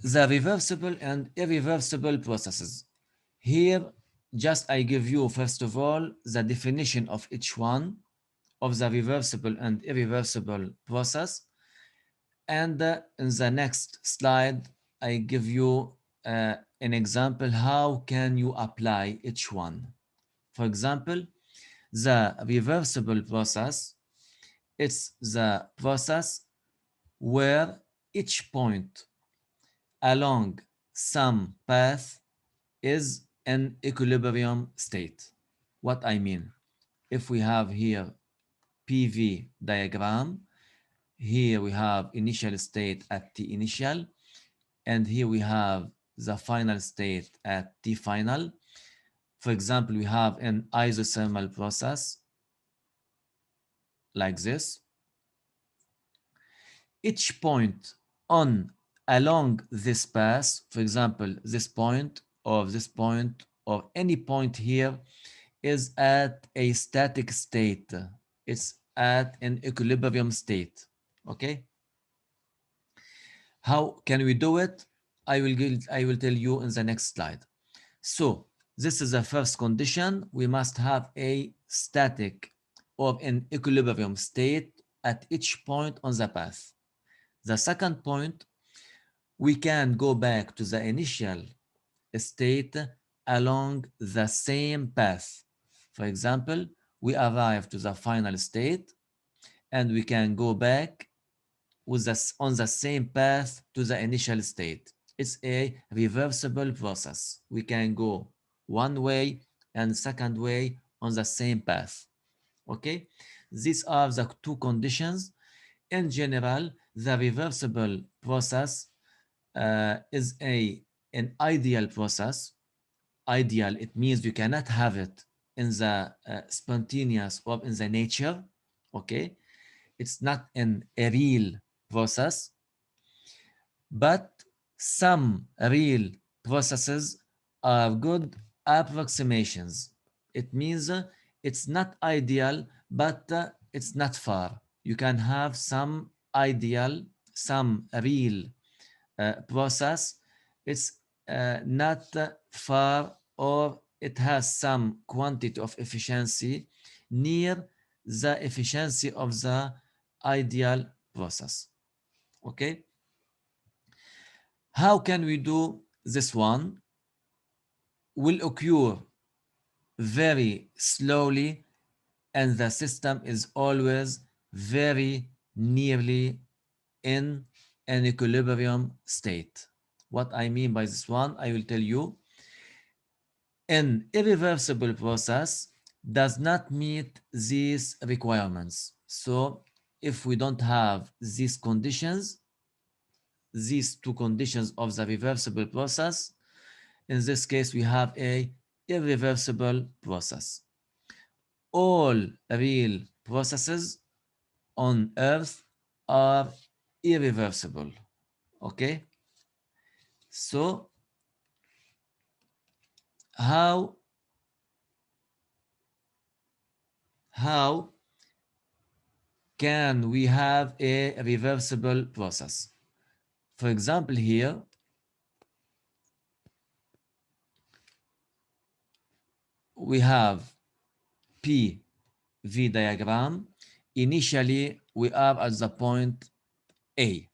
the reversible and irreversible processes. Here, just I give you, first of all, the definition of each one of the reversible and irreversible process. And in the next slide, I give you an example how can you apply each one. For example, the reversible process, it's the process where each point along some path is an equilibrium state. What I mean, if we have here PV diagram, here we have initial state at T initial, and here we have the final state at T final. For example, we have an isothermal process like this. Each point on along this path, for example, this point or this point or any point here, is at a static state. It's at an equilibrium state. Okay. How can we do it? I will tell you in the next slide. So this is the first condition. We must have a static or an equilibrium state at each point on the path. The second point, we can go back to the initial state along the same path. For example, we arrive to the final state and we can go back with this on the same path to the initial state. It's a reversible process. We can go one way and second way on the same path. Okay, these are the two conditions. In general, the reversible process is an ideal process. Ideal, it means you cannot have it in the spontaneous or in the nature. Okay, it's not a real process, but some real processes are good approximations. It means it's not ideal, but it's not far. You can have some ideal, some real process. It's not far, or it has some quantity of efficiency near the efficiency of the ideal process. Okay, how can we do this one? Will occur very slowly and the system is always very nearly in an equilibrium state. What I mean by this one, I will tell you. An irreversible process does not meet these requirements. So if we don't have these conditions, these two conditions of the reversible process, in this case we have a irreversible process. All real processes on earth are irreversible. Okay, so how can we have a reversible process? For example, here we have PV diagram. Initially, we are at the point A,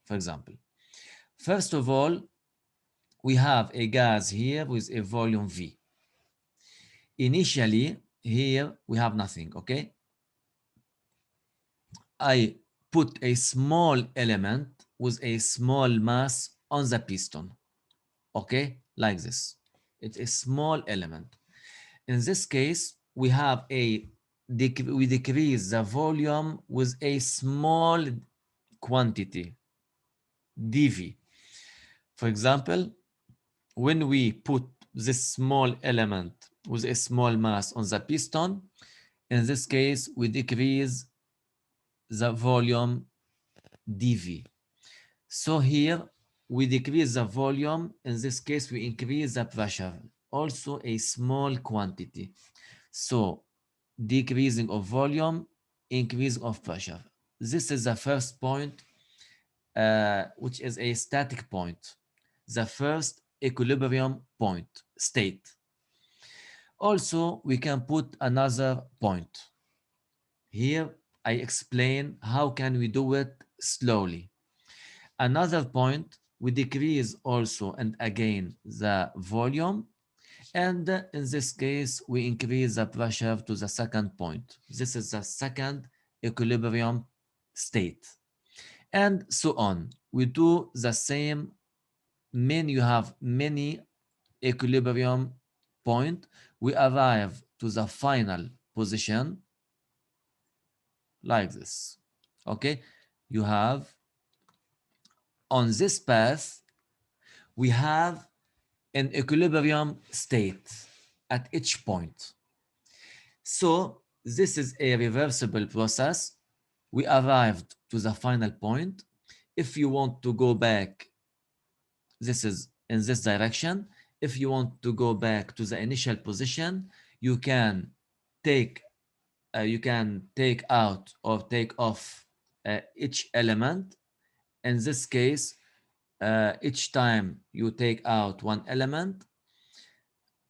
for example. First of all, we have a gas here with a volume V. Initially, here we have nothing, okay? I put a small element with a small mass on the piston, okay? Like this. It's a small element. In this case, we have we decrease the volume with a small quantity, dV. For example, when we put this small element with a small mass on the piston, in this case, we decrease the volume dV. So here, we decrease the volume. In this case, we increase the pressure, also a small quantity. So decreasing of volume, increase of pressure. This is the first point which is a static point, the first equilibrium point state. Also, we can put another point. Here, I explain how can we do it slowly. Another point, we decrease also and again the volume, and in this case, we increase the pressure to the second point. This is the second equilibrium state. And so on. We do the same. You have many equilibrium point. We arrive to the final position like this. Okay, you have on this path, we have an equilibrium state at each point. So this is a reversible process. We arrived to the final point. If you want to go back, this is in this direction. If you want to go back to the initial position, you can take out or take off each element. In this case, each time you take out one element,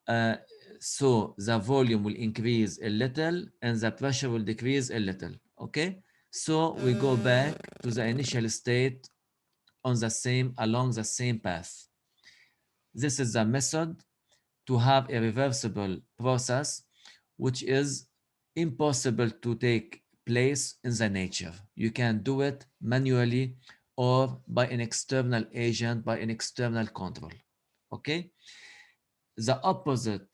uh, so the volume will increase a little and the pressure will decrease a little. Okay, so we go back to the initial state along the same path. This is the method to have a reversible process, which is impossible to take place in the nature. You can do it manually or by an external agent, by an external control. Okay? The opposite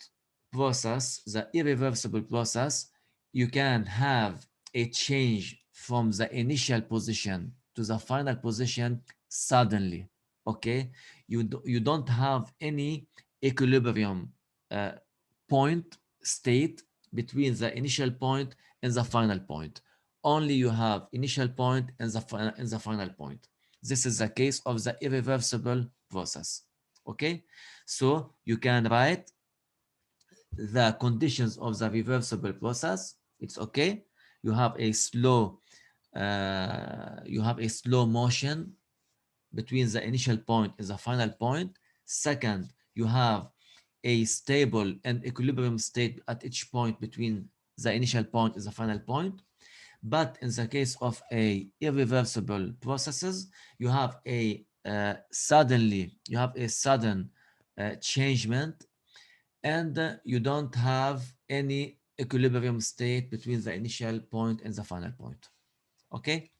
process, the irreversible process, you can have a change from the initial position to the final position suddenly. Okay, you don't have any equilibrium uh, point state between the initial point and the final point. Only you have initial point and the final point. This is the case of the irreversible process. Okay, so you can write the conditions of the reversible process. It's okay. You have a slow motion between the initial point and the final point. Second, you have a stable and equilibrium state at each point between the initial point and the final point. But in the case of a irreversible processes, you have a sudden changement, and you don't have any equilibrium state between the initial point and the final point. Okay,